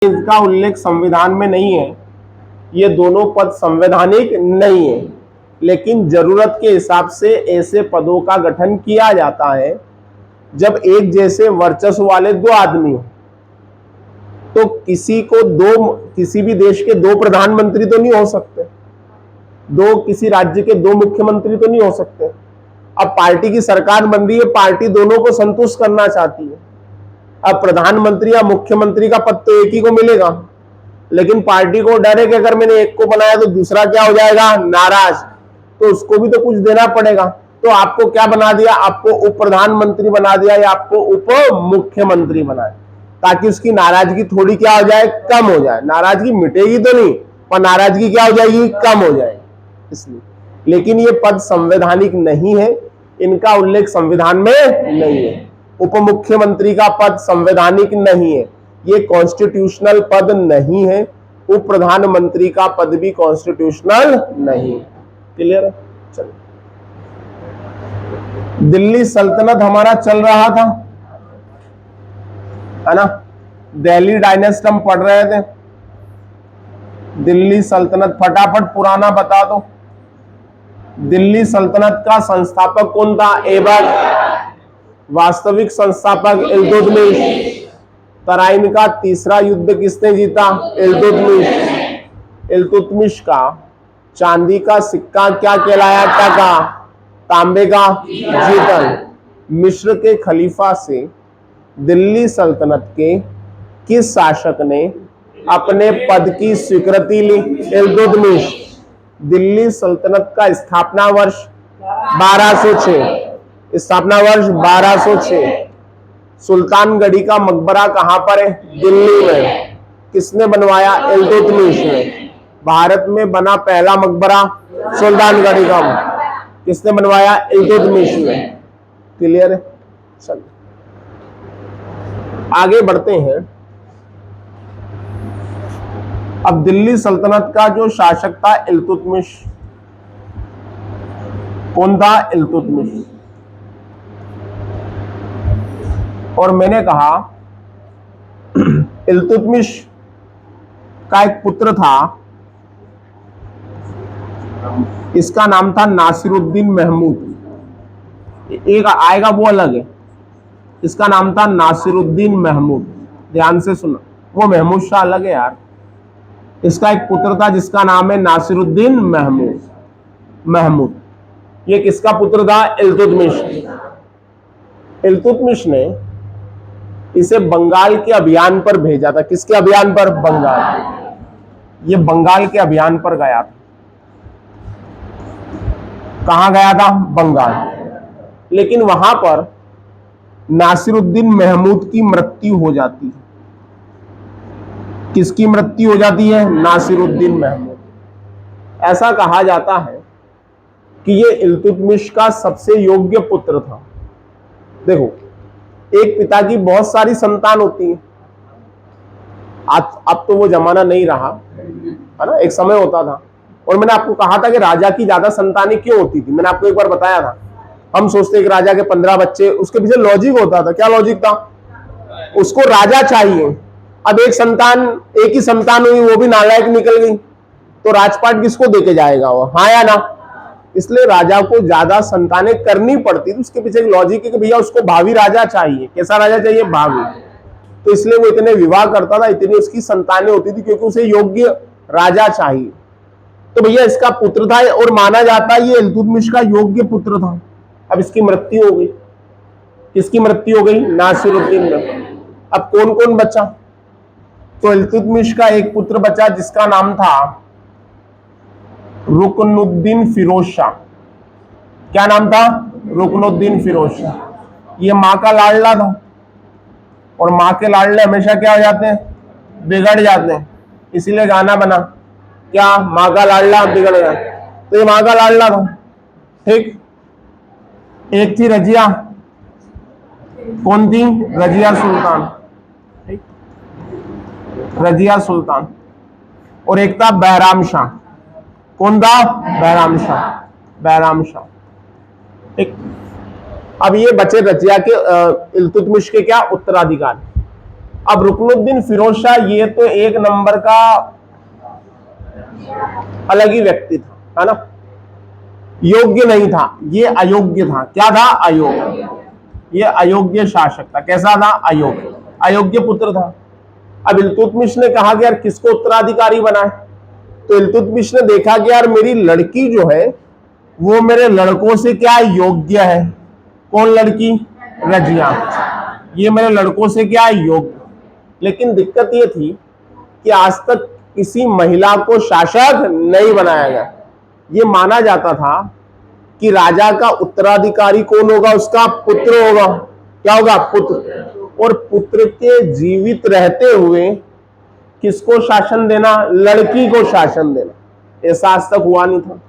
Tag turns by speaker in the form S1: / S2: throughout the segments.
S1: इसका उल्लेख संविधान में नहीं है। ये दोनों पद संवैधानिक नहीं है, लेकिन जरूरत के हिसाब से ऐसे पदों का गठन किया जाता है जब एक जैसे वर्चस्व वाले दो आदमी हो। तो किसी भी देश के दो प्रधानमंत्री तो नहीं हो सकते, किसी राज्य के दो मुख्यमंत्री तो नहीं हो सकते। अब पार्टी की सरकार बन रही है, पार्टी दोनों को संतुष्ट करना चाहती है। अब प्रधानमंत्री या मुख्यमंत्री का पद तो एक ही को मिलेगा, लेकिन पार्टी को डर है कि अगर मैंने एक को बनाया तो दूसरा क्या हो जाएगा, नाराज, तो उसको भी तो कुछ देना पड़ेगा। तो आपको क्या बना दिया, आपको उप प्रधानमंत्री बना दिया या आपको उप मुख्यमंत्री बनाया, ताकि उसकी नाराजगी थोड़ी क्या हो जाए, कम हो जाए। नाराजगी मिटेगी तो नहीं, पर नाराजगी क्या हो जाएगी, कम हो जाएगी, इसलिए। लेकिन ये पद संवैधानिक नहीं है, इनका उल्लेख संविधान में नहीं है। उप मुख्यमंत्री का पद संवैधानिक नहीं है, ये कॉन्स्टिट्यूशनल पद नहीं है। उप प्रधानमंत्री का पद भी कॉन्स्टिट्यूशनल नहीं। क्लियर है? चलो, दिल्ली सल्तनत हमारा चल रहा था, है ना। दिल्ली डायनेस्टी हम पढ़ रहे थे। दिल्ली सल्तनत फटाफट पुराना बता दो। दिल्ली सल्तनत का संस्थापक कौन था? ऐबक। वास्तविक संस्थापक इल्तुतमिश। तराइन का तीसरा युद्ध किसने जीता? इल्तुतमिश। इल्तुतमिश का चांदी का सिक्का क्या कहलाया? टका। तांबे का जीतल। मिस्र के खलीफा से दिल्ली सल्तनत के किस शासक ने अपने पद की स्वीकृति ली? इल्तुतमिश। दिल्ली सल्तनत का स्थापना वर्ष 1206। स्थापना वर्ष 1206। सुल्तानगढ़ी का मकबरा कहां पर है? दिल्ली में। किसने बनवाया? इल्तुतमिश ने। भारत में बना पहला मकबरा सुल्तानगढ़ी का किसने बनवाया? इल्तुतमिश ने। क्लियर है? चलिए आगे बढ़ते हैं। अब दिल्ली सल्तनत का जो शासक था इल्तुतमिश, कौन था? इल्तुतमिश। और मैंने कहा इल्तुतमिश का एक पुत्र था, इसका नाम था नासिरुद्दीन महमूद। एक आएगा वो अलग है, इसका नाम था नासिरुद्दीन महमूद। ध्यान से सुना, वो महमूद शाह अलग है यार। इसका एक पुत्र था जिसका नाम है नासिरुद्दीन महमूद। ये किसका पुत्र था? इल्तुतमिश। इल्तुतमिश ने इसे बंगाल के अभियान पर भेजा था। किसके अभियान पर? बंगाल। ये बंगाल के अभियान पर गया था। कहां गया था? बंगाल। लेकिन वहां पर नासिरुद्दीन महमूद की मृत्यु हो जाती है। किसकी मृत्यु हो जाती है? नासिरुद्दीन महमूद। ऐसा कहा जाता है कि ये इल्तुतमिश का सबसे योग्य पुत्र था। देखो, एक पिता की बहुत सारी संतान होती है। अब तो वो जमाना नहीं रहा, है ना। एक समय होता था, और मैंने आपको कहा था कि राजा की ज्यादा संतानें क्यों होती थी। मैंने आपको एक बार बताया था। हम सोचते कि राजा के 15 बच्चे, उसके पीछे लॉजिक होता था। क्या लॉजिक था? उसको राजा चाहिए। अब एक ही संतान हुई, वो भी नालायक निकल गई, तो राजपाट किसको देके जाएगा वो? हाँ या ना? इसलिए राजा को ज्यादा संतानें करनी पड़ती थी। उसके पीछे एक लॉजिक है कि भैया उसको भावी राजा चाहिए। कैसा राजा चाहिए? भावी। तो इसलिए वो इतने विवाह करता था, इतनी उसकी संतानें होती थी, क्योंकि उसे योग्य राजा चाहिए। तो भैया इसका पुत्र था, और माना जाता है ये इल्तुतमिश का योग्य पुत्र था। अब इसकी मृत्यु हो गई। किसकी मृत्यु हो गई? नासिरुद्दीन में। अब कौन कौन बचा? तो इल्तुतमिश का एक पुत्र बचा जिसका नाम था रुकनुद्दीन फिरोज शाह। क्या नाम था? रुकनुद्दीन फिरोज शाह। ये मां का लाडला था, और मां के लाडले हमेशा क्या हो जाते हैं? बिगड़ जाते हैं। इसीलिए गाना बना, क्या? मां का लाडला बिगड़ गया। तो ये मां का लाडला था, ठीक। एक थी रजिया। कौन थी? रजिया सुल्तान। रजिया सुल्तान। और एक था बहराम शाह। कौन था? बहराम शाह। ठीक। अब ये बचे रजिया के, इल्तुतमिश के क्या? उत्तराधिकारी। अब रुकनुद्दीन फिरोज शाह ये तो एक नंबर का अलग ही व्यक्ति था, है ना। योग्य नहीं था, ये अयोग्य था। क्या था? अयोग्य। ये अयोग्य शासक था। कैसा था? अयोग्य। अयोग्य पुत्र था। अब इल्तुतमिश ने कहा कि यार किसको उत्तराधिकारी बनाए, तो इल्तुतमिश ने देखा कि यार मेरी लड़की जो है वो मेरे लड़कों से क्या योग्य है। कौन लड़की? रजिया। ये मेरे लड़कों से क्या योग्य। लेकिन दिक्कत ये थी कि आज तक किसी महिला को शासक नहीं बनाया गया। ये माना जाता था कि राजा का उत्तराधिकारी कौन होगा? उसका पुत्र होगा। क्या होगा? पुत्र। और पुत्र के जीवित रहते हुए किसको शासन देना? लड़की को शासन देना। ऐसा आज तक हुआ नहीं था।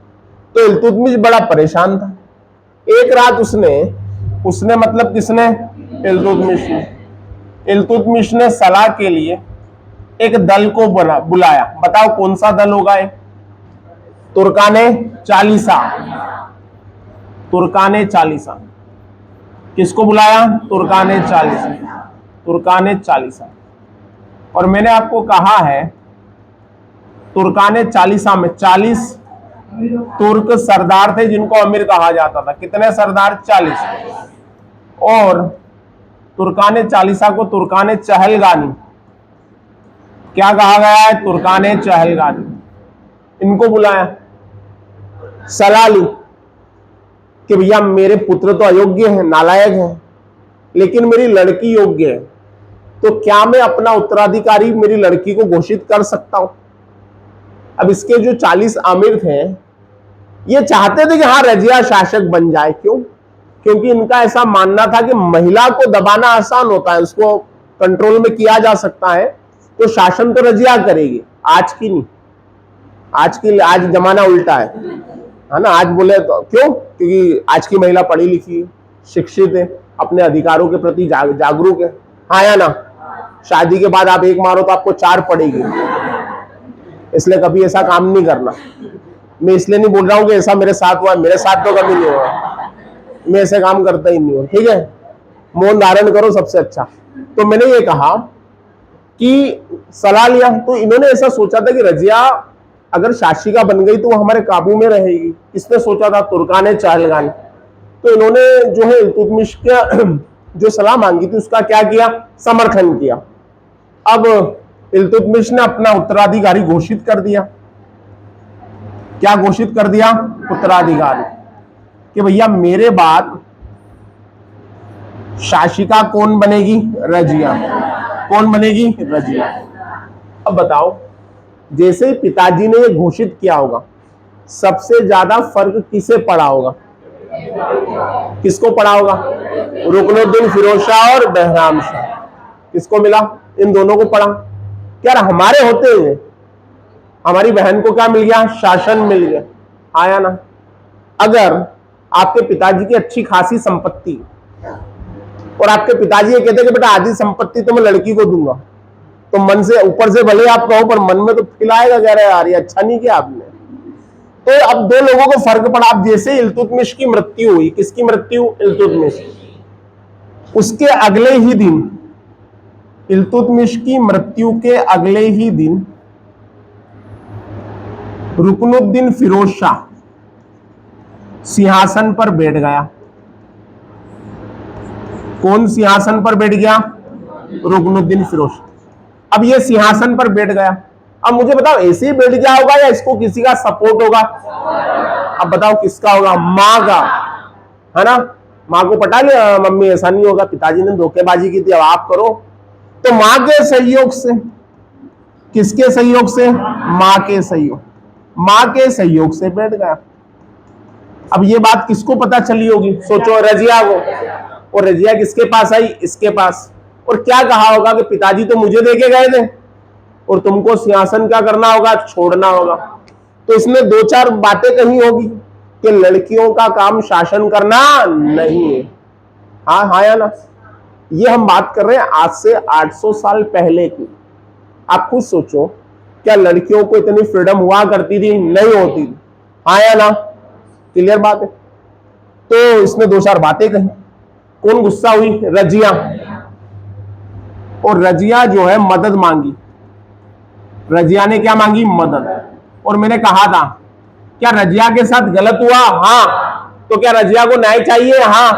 S1: तो इल्तुतमिश बड़ा परेशान था। एक रात उसने मतलब किसने? इल्तुतमिश ने सलाह के लिए एक दल को बुलाया। बताओ कौन सा दल होगा? तुर्काने चालीसा। तुर्काने चालीसा। किसको बुलाया? तुर्काने चालीसा। तुर्काने चालीसा। और मैंने आपको कहा है तुर्काने चालीसा में 40 तुर्क सरदार थे जिनको अमीर कहा जाता था। कितने सरदार? 40। और तुर्काने चालीसा को तुर्काने चहलगानी क्या कहा गया है? तुर्काने चहलगानी। इनको बुलाया, सलाह ली कि भैया मेरे पुत्र तो अयोग्य हैं, नालायक हैं, लेकिन मेरी लड़की योग्य है, तो क्या मैं अपना उत्तराधिकारी मेरी लड़की को घोषित कर सकता हूं? अब इसके जो 40 आमिर थे ये चाहते थे कि हाँ रजिया शासक बन जाए। क्यों? क्योंकि इनका ऐसा मानना था कि महिला को दबाना आसान होता है, उसको कंट्रोल में किया जा सकता है, तो शासन तो रजिया करेगी। आज की नहीं, आज जमाना उल्टा है ना। आज बोले तो क्यों? क्योंकि आज की महिला पढ़ी लिखी है, शिक्षित है, अपने अधिकारों के प्रति जागरूक है। हाँ या ना? शादी के बाद आप एक मारो तो आपको 4 पड़ेगी। इसलिए कभी ऐसा काम नहीं करना। मैं इसलिए नहीं बोल रहा हूं कि ऐसा मेरे साथ हुआ, मेरे साथ तो कभी नहीं हुआ, मैं ऐसे काम करता ही नहीं हूं। ठीक है, मौन धारण करो सबसे अच्छा। तो मैंने ये कहा कि सलाह लिया, तो इन्होंने ऐसा सोचा था कि रजिया अगर शासिका बन गई तो वो हमारे काबू में रहेगी। किसने सोचा था? तुर्काने चहलगानी। तो इन्होंने जो है इल्तुतमिश का जो सलाह मांगी थी उसका क्या किया? समर्थन किया। अब इल्तुतमिश ने अपना उत्तराधिकारी घोषित कर दिया। क्या घोषित कर दिया? उत्तराधिकारी कि भैया मेरे बाद शासिका कौन बनेगी? रजिया। कौन बनेगी? रजिया। अब बताओ, जैसे ही पिताजी ने ये घोषित किया होगा, सबसे ज्यादा फर्क किसे पड़ा होगा? किसको पड़ा होगा? रुकनुद्दीन फिरोज शाह और बहराम शाह। किसको मिला? इन दोनों को पड़ा। यार हमारे होते हुए हमारी बहन को क्या मिल गया? शासन मिल गया। आया ना? अगर आपके पिताजी की अच्छी खासी संपत्ति और आपके पिताजी ये कहते कि बेटा आधी संपत्ति तो मैं लड़की को दूंगा, तो मन से ऊपर से भले आप कहो पर मन में तो खिलाएगा कह रहे यार ये अच्छा नहीं किया आपने। तो अब 2 लोगों को फर्क पड़ा। अब जैसे इल्तुतमिश की मृत्यु हुई, किसकी मृत्यु? इल्तुतमिश। उसके अगले ही दिन, इल्तुतमिश की मृत्यु के अगले ही दिन रुकनुद्दीन फिरोज शाह सिंहासन पर बैठ गया। कौन सिंहासन पर बैठ गया? रुकनुद्दीन फिरोज। अब ये सिंहासन पर बैठ गया। अब मुझे बताओ ऐसे ही बैठ गया होगा या इसको किसी का सपोर्ट होगा? अब बताओ किसका होगा? माँ का, है ना। माँ को पटा लिया, मम्मी ऐसा नहीं होगा, पिताजी ने धोखेबाजी की थी, अब आप करो। तो माँ के सहयोग से, किसके सहयोग से? माँ के सहयोग। माँ के सहयोग से बैठ गया। अब ये बात किसको पता चली होगी? सोचो, रजिया को। और रजिया किसके पास आई? इसके पास। और क्या कहा होगा कि पिताजी तो मुझे देके गए थे और तुमको सिंहासन क्या करना होगा? छोड़ना होगा। तो इसने 2-4 बातें कही होगी कि लड़कियों का काम शासन करना नहीं है। हाँ हाँ या ना? ये हम बात कर रहे हैं आज से 800 साल पहले की। आप खुद सोचो, क्या लड़कियों को इतनी फ्रीडम हुआ करती थी? नहीं होती थी। हाँ या ना? क्लियर बात है। तो इसने 2-4 बातें कही। कौन गुस्सा हुई? रजिया। और रजिया जो है मदद मांगी, रजिया ने क्या मांगी? मदद। और मैंने कहा था क्या रजिया के साथ गलत हुआ? हाँ। तो क्या रजिया को न्याय चाहिए? हाँ।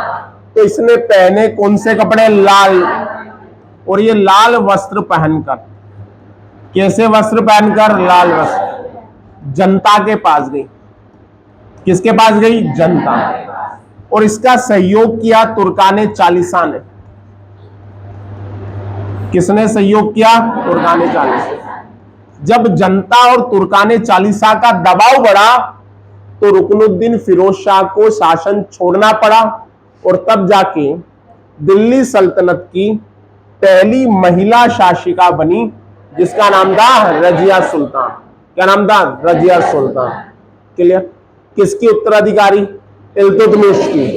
S1: तो इसने पहने कौन से कपड़े? लाल। और ये लाल वस्त्र पहनकर, कैसे वस्त्र पहनकर? लाल वस्त्र, जनता के पास गई। किसके पास गई? जनता। और इसका सहयोग किया तुर्काने चालीसा ने। किसने सहयोग किया? तुर्काने चालीसा। जब जनता और तुर्काने चालीसा का दबाव बढ़ा तो रुकनुद्दीन फिरोज शाह को शासन छोड़ना पड़ा और तब जाके दिल्ली सल्तनत की पहली महिला शासिका बनी, जिसका नाम था रजिया सुल्तान। क्या नाम था? रजिया सुल्तान। क्लियर? किसकी उत्तराधिकारी? इल्तुतमिश की।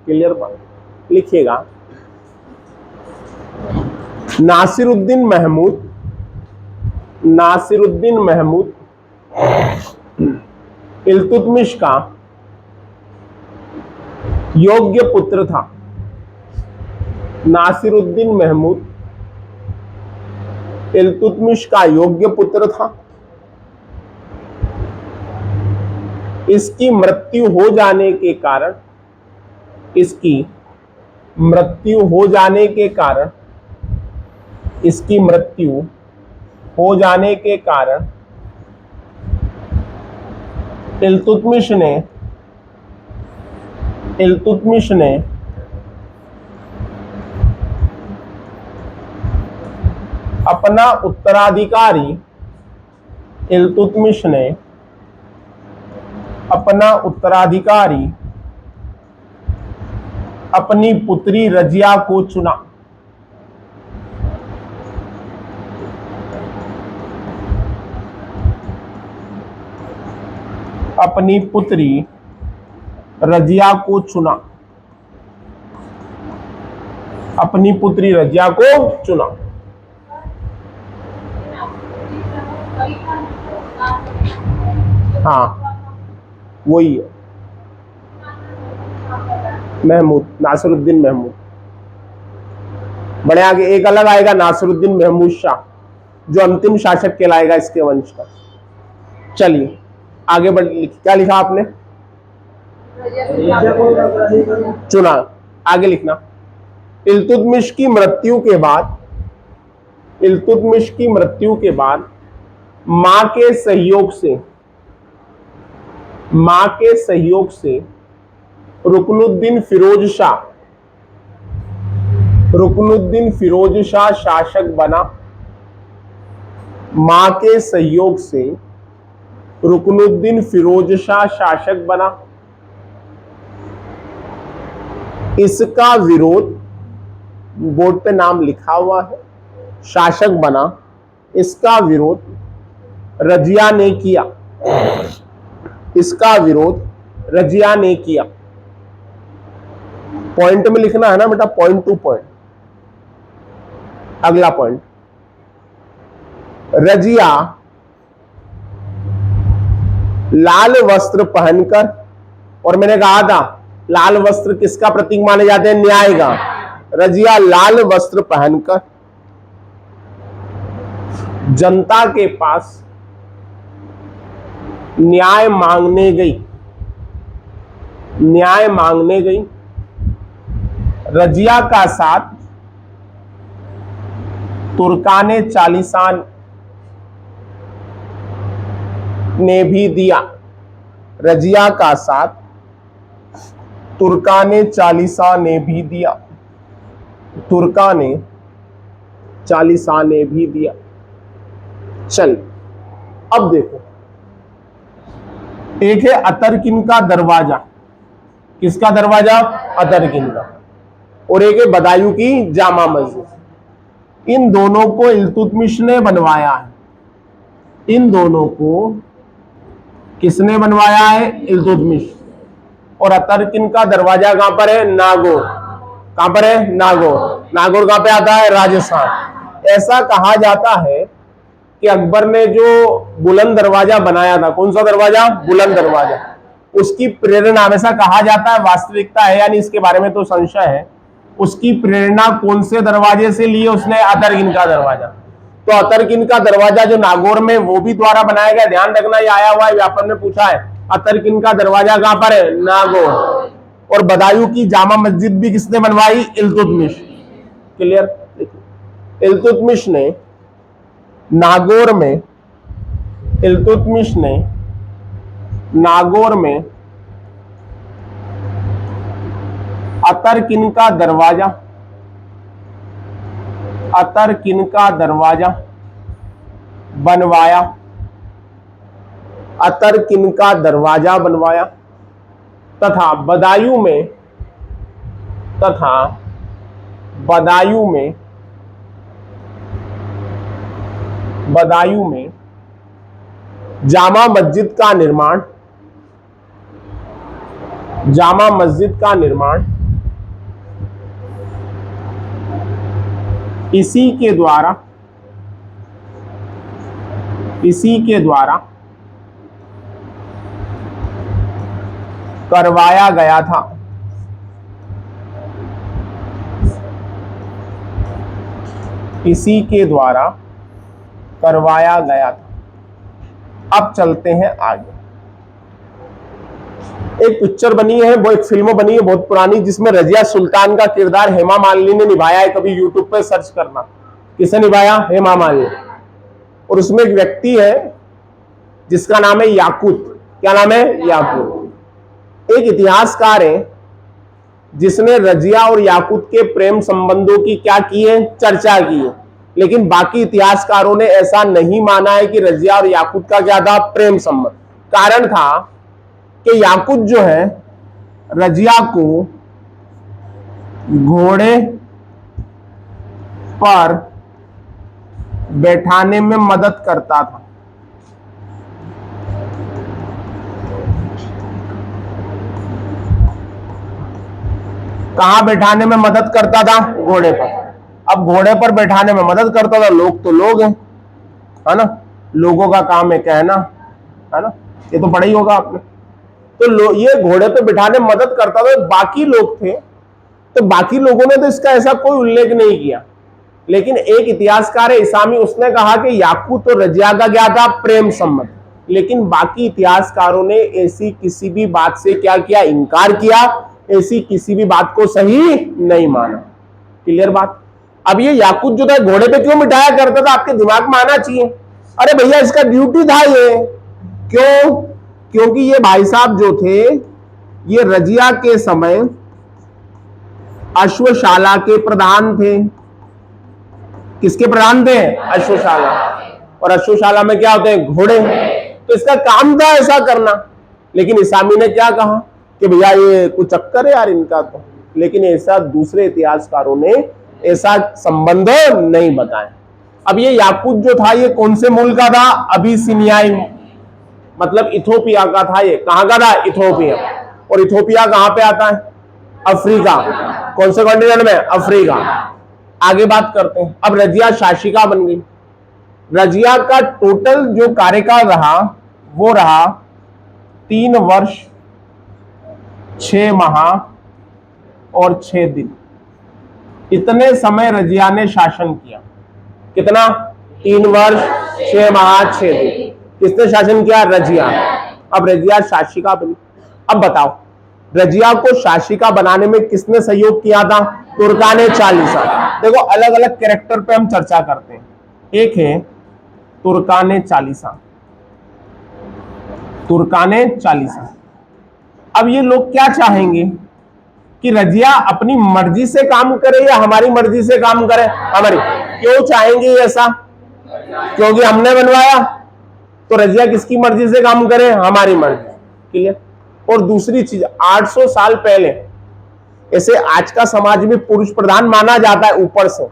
S1: क्लियर बात? लिखिएगा, नासिरुद्दीन महमूद, नासिरुद्दीन महमूद इल्तुतमिश का योग्य पुत्र था। नासिरुद्दीन महमूद इल्तुतमिश का योग्य पुत्र था। इसकी मृत्यु हो जाने के कारण, इसकी मृत्यु हो जाने के कारण, इसकी मृत्यु हो जाने के कारण इल्तुतमिश ने अपना उत्तराधिकारी, इल्तुतमिश ने अपना उत्तराधिकारी अपनी पुत्री रजिया को चुना। अपनी पुत्री रजिया को चुना। अपनी पुत्री रजिया को चुना। हाँ, वही है, महमूद, नासिरुद्दीन महमूद। बड़े आगे एक अलग आएगा, नासिरुद्दीन महमूद शाह, जो अंतिम शासक कहलाएगा इसके वंश का। चलिए आगे बढ़, क्या लिखा आपने? चुना। आगे लिखना, इल्तुतमिश की मृत्यु के बाद, इल्तुतमिश की मृत्यु के बाद मां के सहयोग से, मां के सहयोग से रुकनुद्दीन फिरोज शाह, रुकनुद्दीन फिरोज शाह शासक बना। मां के सहयोग से रुकनुद्दीन फिरोज शाह शासक बना। इसका विरोध, बोर्ड पे नाम लिखा हुआ है, शासक बना, इसका विरोध रजिया ने किया। इसका विरोध रजिया ने किया। पॉइंट में लिखना है ना बेटा, पॉइंट टू पॉइंट। अगला पॉइंट, रजिया लाल वस्त्र पहनकर, और मैंने कहा था लाल वस्त्र किसका प्रतीक माने जाते हैं? न्याय का। रजिया लाल वस्त्र पहनकर जनता के पास न्याय मांगने गई। न्याय मांगने गई। रजिया का साथ तुर्काने चालीसा ने भी दिया। रजिया का साथ तुर्काने चालीसा ने भी दिया। तुर्काने चालीसा ने भी दिया। चल अब देखो, एक है अतरकिन का दरवाजा। किसका दरवाजा? अतरकिन का। और एक है बदायूं की जामा मस्जिद। इन दोनों को इल्तुतमिश ने बनवाया है। इन दोनों को किसने बनवाया है? इल्तुतमिश। और अतरकिन का दरवाजा कहां पर है? नागौर। कहां पर है? नागौर। नागौर कहां पे आता है? राजस्थान। ऐसा कहा जाता है कि अकबर ने जो बुलंद दरवाजा बनाया था, कौन सा दरवाजा? बुलंद दरवाजा, उसकी प्रेरणा, हमेशा कहा जाता है, वास्तविकता है या नहीं इसके बारे में तो संशय है, उसकी प्रेरणा कौन से दरवाजे से ली? उसने अतरगिन का दरवाजा। तो अतरगिन का दरवाजा जो नागौर में, वो भी द्वारा बनाया गया। ध्यान रखना, ये आया हुआ है, व्यापक ने पूछा है। अतरगिन का दरवाजा कहां पर है? नागौर। और बदायूं की जामा मस्जिद भी किसने बनवाई? इल्तुतमिश। क्लियर? इल्तुतमिश ने नागौर में, इल्तुतमिश ने नागौर में अतरगिन का दरवाजा, अतरगिन का दरवाजा बनवाया, अतरगिन का दरवाजा बनवाया तथा बदायूं में, तथा बदायूं में, बदायूं में जामा मस्जिद का निर्माण, जामा मस्जिद का निर्माण इसी के द्वारा, इसी के द्वारा करवाया गया था। इसी के द्वारा करवाया गया था। अब चलते हैं आगे। एक पिक्चर बनी है, वो एक फिल्म बनी है बहुत पुरानी, जिसमें रजिया सुल्तान का किरदार हेमा मालिनी ने निभाया है। कभी यूट्यूब पे सर्च करना, किसने निभाया? हेमा मालिनी। और उसमें एक व्यक्ति है जिसका नाम है याकूत। क्या नाम है? याकूत। एक इतिहासकार है जिसने रजिया और याकूत के प्रेम संबंधों की क्या की है? चर्चा की है। लेकिन बाकी इतिहासकारों ने ऐसा नहीं माना है कि रजिया और याकूत का क्या था? प्रेम संबंध। कारण था कि याकूत जो है रजिया को घोड़े पर बैठाने में मदद करता था। कहां बैठाने में मदद करता था? घोड़े पर। अब घोड़े पर बैठाने में मदद करता था, लोग तो लोग हैं, है ना, लोगों का काम है कहना, है ना, ये तो पढ़ा ही होगा आपने। तो ये घोड़े पे बिठाने में मदद करता था। बाकी लोग थे, तो बाकी लोगों ने तो इसका ऐसा कोई उल्लेख नहीं किया। लेकिन एक इतिहासकार है इसामी, उसने कहा कि याकूत और रजिया का क्या था? प्रेम संबंध। लेकिन बाकी इतिहासकारों ने ऐसी किसी भी बात से क्या किया? इनकार किया। ऐसी किसी भी बात को सही नहीं माना। क्लियर बात? अब ये याकूत जो था घोड़े पे क्यों बिठाया करता था? आपके दिमाग में आना चाहिए। अरे भैया, इसका ड्यूटी था ये। क्यों? क्योंकि ये भाई साहब जो थे, ये रजिया के समय अश्वशाला के प्रधान थे। किसके प्रधान थे? अश्वशाला। और अश्वशाला में क्या होते हैं? घोड़े। तो इसका काम था ऐसा करना। लेकिन इसामी ने क्या कहा कि भैया ये कुछ चक्कर है यार इनका तो। लेकिन ऐसा दूसरे इतिहासकारों ने ऐसा संबंध नहीं बताया। अब ये याकूत जो था, ये कौन से मूल का था? अबिसिनियाई, मतलब इथोपिया का था। ये कहां का था? इथोपिया। और इथोपिया कहां पे आता है? अफ्रीका। कौन से कॉन्टिनेंट में? अफ्रीका। आगे बात करते हैं। अब रजिया शासिका बन गई। रजिया का टोटल जो कार्यकाल रहा वो रहा 3 वर्ष 6 माह और 6 दिन। इतने समय रजिया ने शासन किया। कितना? 3 वर्ष 6 माह 6 दिन। किसने शासन किया? रजिया। अब रजिया शासिका बनी। अब बताओ, रजिया को शासिका बनाने में किसने सहयोग किया था? तुर्काने चालीसा। देखो, अलग अलग कैरेक्टर पे हम चर्चा करते हैं। एक है तुर्काने चालीसा, तुर्काने चालीसा। अब ये लोग क्या चाहेंगे कि रजिया अपनी मर्जी से काम करे या हमारी मर्जी से काम करे? हमारी। क्यों चाहेंगे ऐसा? क्योंकि हमने बनवाया। तो रजिया किसकी मर्जी से काम करे? हमारी मर्जी। क्लियर? और दूसरी चीज, 800 साल पहले, ऐसे आज का समाज में पुरुष प्रधान माना जाता है ऊपर से,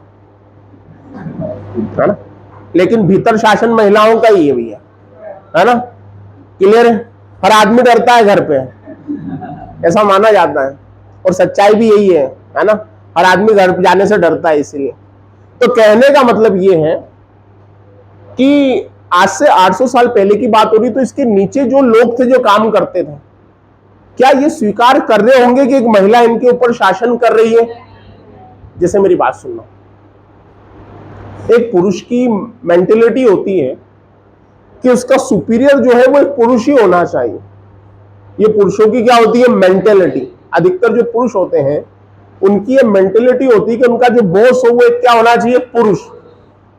S1: है ना, लेकिन भीतर शासन महिलाओं का ही है भैया, है ना। क्लियर है? हर आदमी डरता है घर पे, ऐसा माना जाता है। और सच्चाई भी यही है ना, हर आदमी घर पे जाने से डरता है। इसलिए तो कहने का मतलब ये है कि आज से 800 साल पहले की बात हो रही, तो इसके नीचे जो लोग थे जो काम करते थे, क्या ये स्वीकार कर रहे होंगे कि एक महिला इनके ऊपर शासन कर रही है? जैसे मेरी बात सुनना, एक पुरुष की मेंटेलिटी होती है कि उसका सुपीरियर जो है वो एक पुरुष ही होना चाहिए। ये पुरुषों की क्या होती है, मेंटेलिटी। अधिकतर जो पुरुष होते हैं उनकी ये मेंटेलिटी होती है कि उनका जो बॉस हो वो एक क्या होना चाहिए, पुरुष।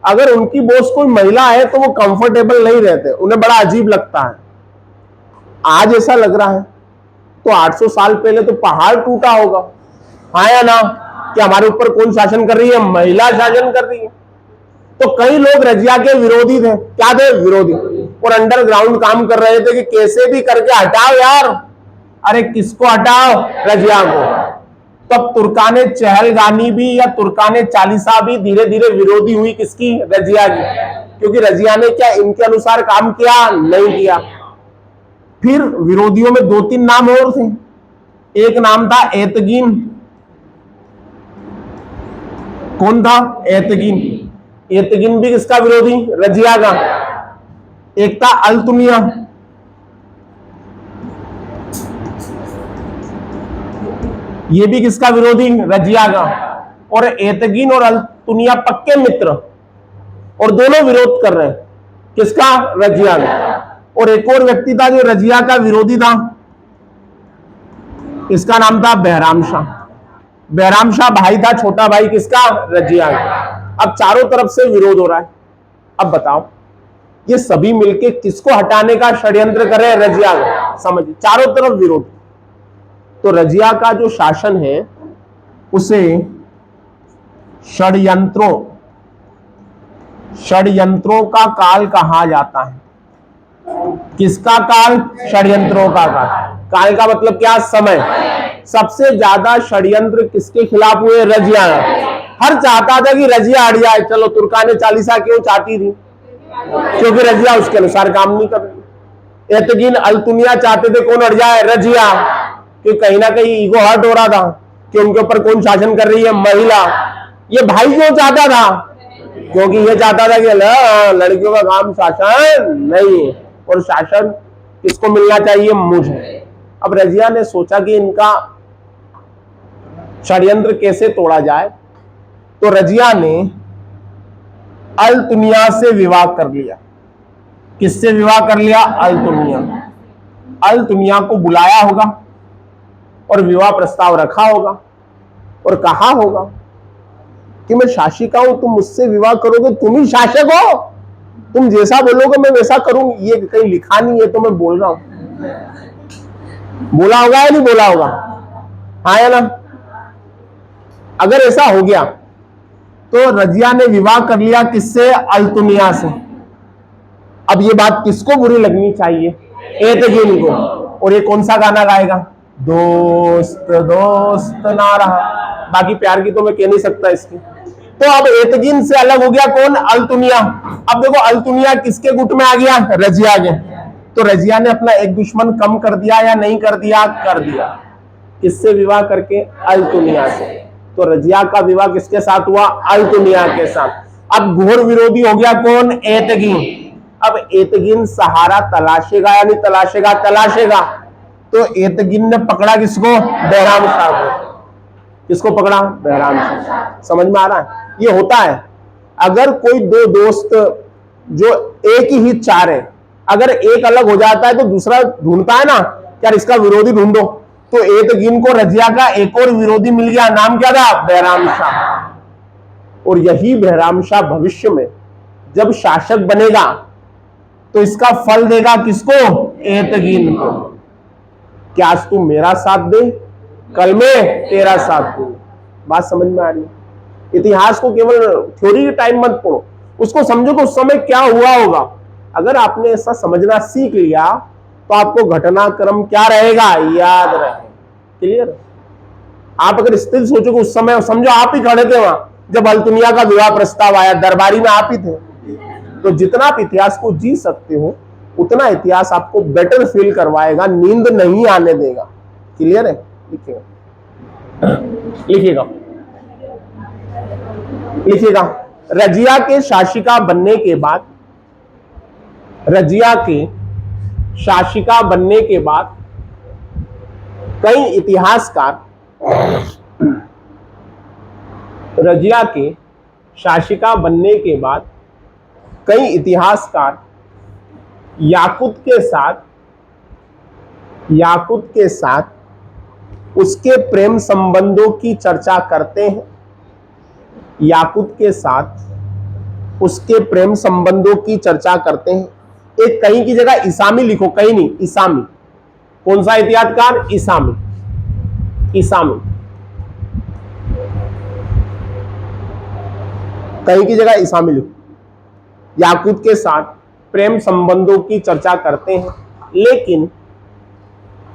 S1: अगर उनकी बॉस कोई महिला है तो वो कंफर्टेबल नहीं रहते, उन्हें बड़ा अजीब लगता है। आज ऐसा लग रहा है, तो 800 साल पहले तो पहाड़ टूटा होगा, हाँ या ना, कि हमारे ऊपर कौन शासन कर रही है, महिला शासन कर रही है। तो कई लोग रजिया के विरोधी थे, क्या थे, विरोधी, और अंडरग्राउंड काम कर रहे थे कि कैसे भी करके हटाओ यार। अरे किसको हटाओ, रजिया को। तब तुर्काने चहलगानी भी या तुर्काने चालीसा भी धीरे धीरे विरोधी हुई, किसकी, रजिया की, क्योंकि रजिया ने क्या इनके अनुसार काम किया, नहीं किया। फिर विरोधियों में 2-3 नाम और थे। एक नाम था एतगीन। कौन था, एतगीन। एतगीन भी किसका विरोधी, रजिया का। एक था अल्तुनिया, ये भी किसका विरोधी, रजिया का। और एतगीन और अल्तुनिया पक्के मित्र, और दोनों विरोध कर रहे हैं, किसका, रजिया का। और एक और व्यक्ति था जो रजिया का विरोधी था, इसका नाम था बहराम शाह। बहराम शाह भाई था, छोटा भाई किसका, रजिया का। अब चारों तरफ से विरोध हो रहा है। अब बताओ ये सभी मिलके किसको हटाने का षड्यंत्र कर रहे हैं, रजिया का। समझिए, चारों तरफ विरोध। तो रजिया का जो शासन है उसे षड्यंत्रों का काल कहा जाता है। किसका काल, षड्यंत्रों का काल। काल का मतलब क्या, समय। सबसे ज्यादा षड्यंत्र किसके खिलाफ हुए, रजिया। हर चाहता था कि रजिया हट जाए। चलो तुर्काने चालीसा क्यों चाहती थी, क्योंकि रजिया उसके अनुसार काम नहीं कर रही। एतगीन अल्तुनिया चाहते थे कौन हट जाए, रजिया, कि कहीं ना कहीं ईगो हर्ट हो रहा था कि उनके ऊपर कौन शासन कर रही है, महिला। ये भाई क्यों चाहता था, क्योंकि ये चाहता था कि लड़कियों का काम शासन नहीं, और शासन किसको मिलना चाहिए, मुझे। अब रजिया ने सोचा कि इनका षड्यंत्र कैसे तोड़ा जाए, तो रजिया ने अल्तुनिया से विवाह कर लिया। किससे विवाह कर लिया, अल्तुनिया। अल्तुनिया को बुलाया होगा और विवाह प्रस्ताव रखा होगा और कहा होगा कि मैं शासिका हूं, तुम मुझसे विवाह करोगे, तुम ही शासक हो, तुम जैसा बोलोगे मैं वैसा करूंगी। ये कहीं लिखा नहीं है तो मैं बोल रहा हूं, बोला होगा या नहीं बोला होगा, हाँ या ना। अगर ऐसा हो गया तो रजिया ने विवाह कर लिया किससे, अल्तुनिया से। अब ये बात किसको बुरी लगनी चाहिए, एतगीन को। और ये कौन सा गाना गाएगा, दोस्त दोस्त ना रहा। बाकी प्यार की तो मैं कह नहीं सकता इसकी। तो अब एतगीन से अलग हो गया कौन, अल्तुनिया। अब देखो अल्तुनिया किसके गुट में आ गया, रजिया के। तो रजिया ने अपना एक दुश्मन कम कर दिया या नहीं कर दिया, कर दिया। किससे विवाह करके, अल्तुनिया से। तो रजिया का विवाह किसके साथ हुआ, अल्तुनिया के साथ। अब घोर विरोधी हो गया कौन, एतगीन। अब एतगीन सहारा तलाशेगा या नहीं तलाशेगा, तलाशेगा। तो एतगीन ने पकड़ा किसको, बहराम शाह को। किसको पकड़ा, बहराम शाह। समझ में आ रहा है, ये होता है। अगर कोई दो दोस्त जो एक ही हित चाह रहे, अगर एक अलग हो जाता है तो दूसरा ढूंढता है ना, यार इसका विरोधी ढूंढो। तो एतगीन को रजिया का एक और विरोधी मिल गया, नाम क्या था, बहराम शाह। और यही बहराम शाह भविष्य में जब शासक बनेगा तो इसका फल देगा किसको, एतगीन को। क्या आज तू मेरा साथ दे, कल में तेरा साथ दे। बात समझ में आ रही है। इतिहास को केवल थ्योरी के टाइम मत पढ़ो, उसको समझो कि उस समय क्या हुआ होगा। अगर आपने ऐसा समझना सीख लिया तो आपको घटनाक्रम क्या रहेगा, याद रहेगा। क्लियर। आप अगर स्थिति सोचो कि उस समय, समझो आप ही खड़े थे वहां जब अल्तुनिया का विवाह प्रस्ताव आया, दरबारी में आप ही थे, तो जितना आप इतिहास को जी सकते हो उतना इतिहास आपको बेटर फील करवाएगा, नींद नहीं आने देगा। क्लियर है, लिखिएगा लिखिएगा लिखिएगा। रजिया के शासिका बनने के बाद, रजिया के शासिका बनने के बाद कई इतिहासकार रजिया के शासिका बनने के बाद कई इतिहासकार याकूत के साथ उसके प्रेम संबंधों की चर्चा करते हैं। याकूत के साथ उसके प्रेम संबंधों की चर्चा करते हैं। एक कहीं की जगह इसामी लिखो, कहीं नहीं, इसामी। कौन सा इतिहासकार? इसामी। कहीं की जगह इसामी लिखो। याकूत के साथ प्रेम संबंधों की चर्चा करते हैं, लेकिन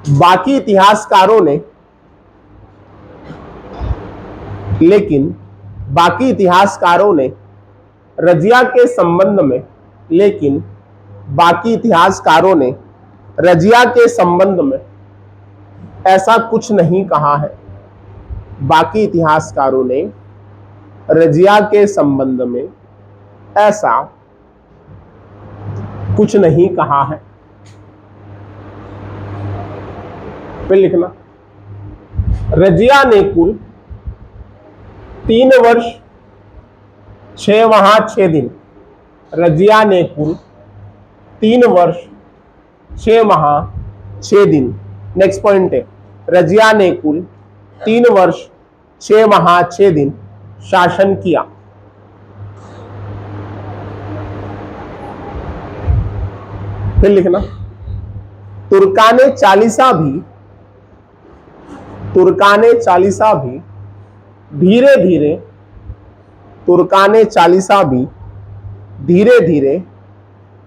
S1: बाकी इतिहासकारों ने रजिया के संबंध में ऐसा कुछ नहीं कहा है। बाकी इतिहासकारों ने रजिया के संबंध में ऐसा कुछ नहीं कहा है। फिर लिखना, रजिया ने कुल 3 वर्ष 6 माह 6 दिन। रजिया ने कुल 3 वर्ष 6 माह 6 दिन। नेक्स्ट पॉइंट है, रजिया ने कुल 3 वर्ष 6 माह 6 दिन शासन किया। फिर लिखना, तुर्काने चालीसा भी धीरे धीरे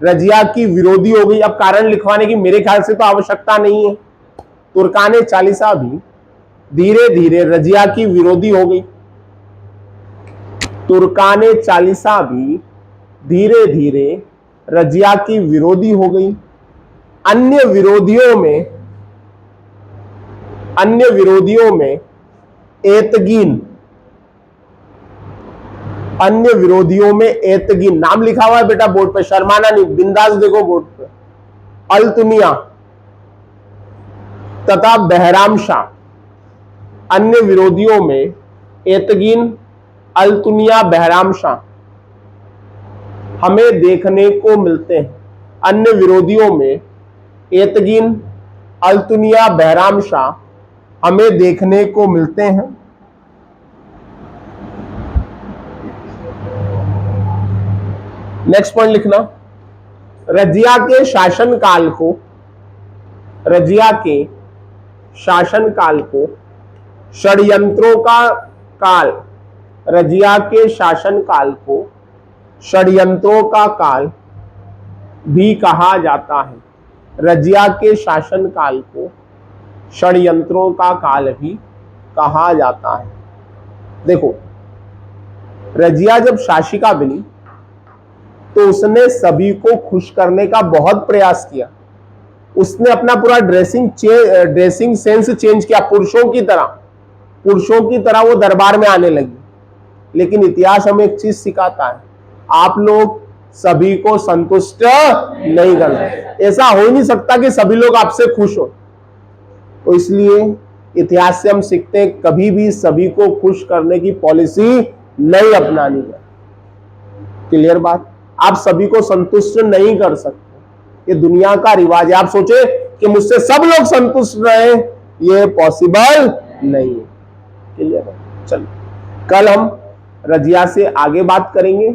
S1: रजिया की विरोधी हो गई। अब कारण लिखवाने की मेरे ख्याल से तो आवश्यकता नहीं है। तुर्काने चालीसा भी धीरे धीरे रजिया की विरोधी हो गई। तुर्काने चालीसा भी धीरे धीरे रजिया की विरोधी हो गई। अन्य विरोधियों में एतगीन नाम लिखा हुआ है बेटा बोर्ड पे, शर्माना नहीं, बिंदास देखो बोर्ड पे। अल्तुनिया तथा बहराम शाह। अन्य विरोधियों में एतगीन, अल्तुनिया, बहराम शाह हमें देखने को मिलते हैं। अन्य विरोधियों में एतगीन, अल्तुनिया, बहराम शाह हमें देखने को मिलते हैं। नेक्स्ट पॉइंट लिखना, रजिया के शासनकाल को षड्यंत्रों का काल। रजिया के शासनकाल को षड्यंत्रों का काल भी कहा जाता है। रजिया के शासनकाल को षड्यंत्रों का काल भी कहा जाता है। देखो, रजिया जब शासिका बनी तो उसने सभी को खुश करने का बहुत प्रयास किया। उसने अपना पूरा ड्रेसिंग सेंस चेंज किया। पुरुषों की तरह वो दरबार में आने लगी। लेकिन इतिहास हमें एक चीज सिखाता है, आप लोग सभी को संतुष्ट नहीं कर सकते। ऐसा हो ही नहीं सकता कि सभी लोग आपसे खुश हो। तो इसलिए इतिहास से हम सीखते हैं, कभी भी सभी को खुश करने की पॉलिसी नहीं अपनानी है। क्लियर बात? आप सभी को संतुष्ट नहीं कर सकते, ये दुनिया का रिवाज है। आप सोचे कि मुझसे सब लोग संतुष्ट रहे, ये पॉसिबल नहीं है। क्लियर है? चलिए, कल हम रजिया से आगे बात करेंगे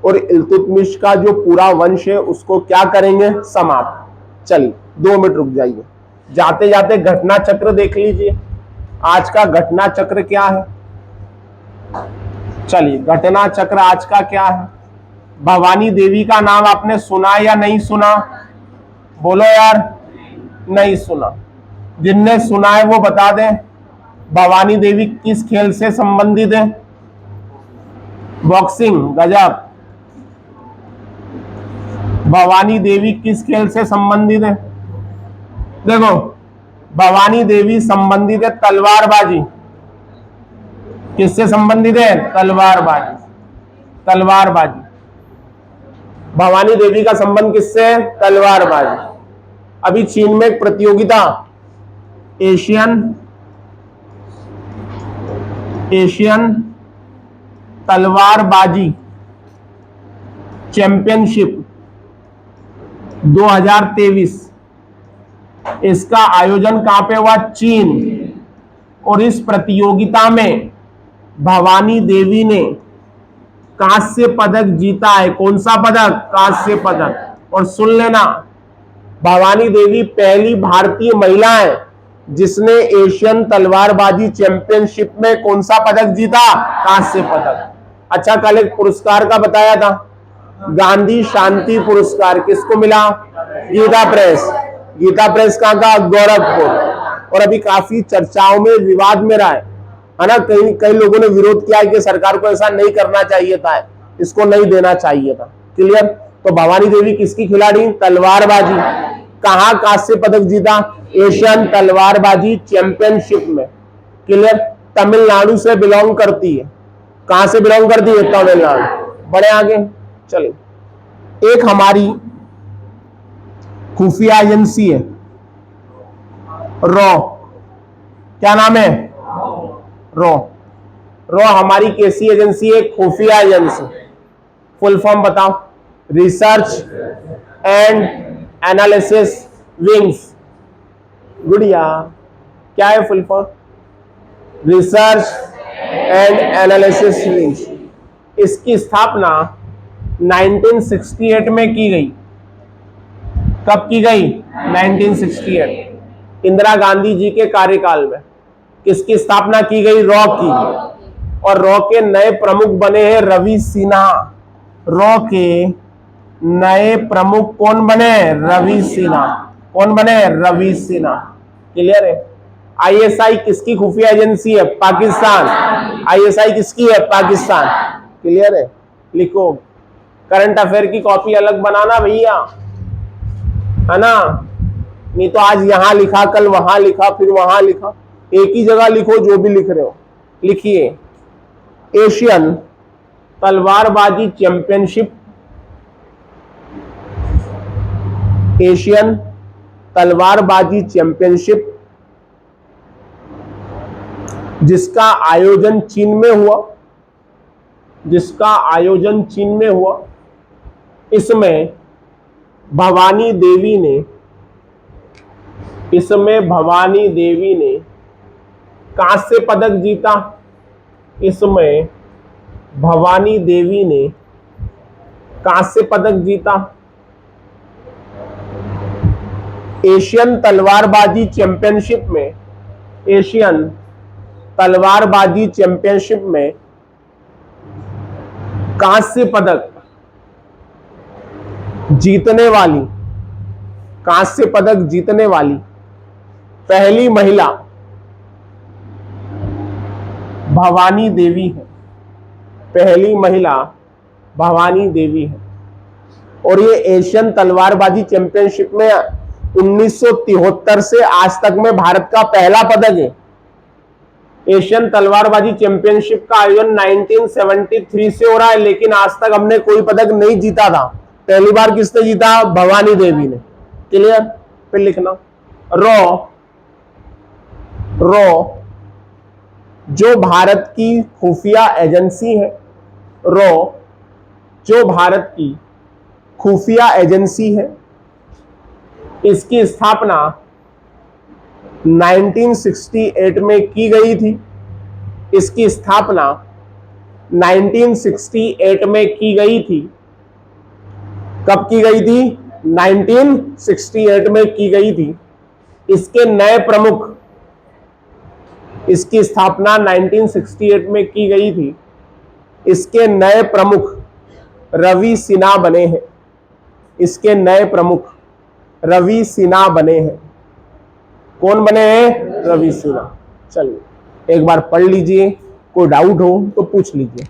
S1: और इल्तुतमिश का जो पूरा वंश है उसको क्या करेंगे? समाप्त। चलिए 2 मिनट रुक जाइए, जाते जाते घटना चक्र देख लीजिए। आज का घटना चक्र क्या है? चलिए, घटना चक्र आज का क्या है? भवानी देवी का नाम आपने सुना या नहीं सुना? बोलो यार, नहीं सुना। जिनने सुना है वो बता दें, भवानी देवी किस खेल से संबंधित है? बॉक्सिंग। गजब। भवानी देवी किस खेल से संबंधित है? देखो, भवानी देवी संबंधित है तलवारबाजी। किससे संबंधित है? तलवारबाजी। भवानी देवी का संबंध किससे है? तलवारबाजी। अभी चीन में एक प्रतियोगिता, एशियन तलवारबाजी चैंपियनशिप 2023, इसका आयोजन कहां पे हुआ? चीन। और इस प्रतियोगिता में भवानी देवी ने कांस्य पदक जीता है। कौन सा पदक? कांस्य पदक। और सुन लेना, भवानी देवी पहली भारतीय महिला है जिसने एशियन तलवारबाजी चैंपियनशिप में कौन सा पदक जीता? कांस्य पदक। अच्छा, कल एक पुरस्कार का बताया था, गांधी शांति पुरस्कार किसको मिला? गीता प्रेस। गीता प्रेस कहां का? गोरखपुर। और अभी काफी चर्चाओं में, विवाद में रहा है ना। कई लोगों ने विरोध किया कि सरकार को ऐसा नहीं करना चाहिए था, इसको नहीं देना चाहिए था। क्लियर? तो भवानी देवी किसकी खिलाड़ी? तलवारबाजी। कहां कांस्य पदक जीता? एशियन तलवारबाजी चैंपियनशिप में। क्लियर? तमिलनाडु से बिलोंग करती है। कहां से बिलोंग करती है? तमिलनाडु। बड़े आगे चलिए, एक हमारी खुफिया एजेंसी है रॉ। क्या नाम है? रॉ। रॉ हमारी कैसी एजेंसी है? खुफिया एजेंसी। फुल फॉर्म बताओ? Research and analysis wings. गुड़िया, क्या है full form? Research and analysis wings. इसकी स्थापना 1968 में की गई। कब की गई? 1968, इंदिरा गांधी जी के कार्यकाल में। किसकी स्थापना की गई? रॉ की। और रॉ के नए प्रमुख बने हैं रवि सिन्हा। रॉ के नए प्रमुख कौन बने? रवि सिन्हा। कौन बने? रवि सिन्हा। क्लियर है? आईएसआई किसकी खुफिया एजेंसी है? पाकिस्तान। आईएसआई किसकी है? पाकिस्तान। क्लियर है? लिखो, करंट अफेयर की कॉपी अलग बनाना भैया, है ना। नहीं तो आज यहां लिखा, कल वहां लिखा, फिर वहां लिखा। एक ही जगह लिखो जो भी लिख रहे हो। लिखिए, एशियन तलवारबाजी चैंपियनशिप, एशियन तलवारबाजी चैंपियनशिप जिसका आयोजन चीन में हुआ, जिसका आयोजन चीन में हुआ, इसमें भवानी देवी ने, इसमें भवानी देवी ने कांस्य पदक जीता। इसमें भवानी देवी ने कांस्य पदक जीता। एशियन तलवारबाजी चैंपियनशिप में, एशियन तलवारबाजी चैंपियनशिप में कांस्य पदक जीतने वाली, कांस्य पदक जीतने वाली पहली महिला भवानी देवी है। पहली महिला भवानी देवी है। और ये एशियन तलवारबाजी चैंपियनशिप में 1973 से आज तक में भारत का पहला पदक है। एशियन तलवारबाजी चैंपियनशिप का आयोजन 1973 से हो रहा है, लेकिन आज तक हमने कोई पदक नहीं जीता था। पहली बार किसने जीता? भवानी देवी ने। क्लियर? फिर लिखना, रॉ जो भारत की खुफिया एजेंसी है, रॉ जो भारत की खुफिया एजेंसी है, इसकी स्थापना 1968 में की गई थी। इसकी स्थापना 1968 में की गई थी। कब की गई थी? 1968 में की गई थी। इसके नए प्रमुख, इसकी स्थापना 1968 में की गई थी। इसके नए प्रमुख रवि सिन्हा बने हैं। इसके नए प्रमुख रवि सिन्हा बने हैं। कौन बने हैं? रवि सिन्हा। चलिए एक बार पढ़ लीजिए, कोई डाउट हो तो पूछ लीजिए।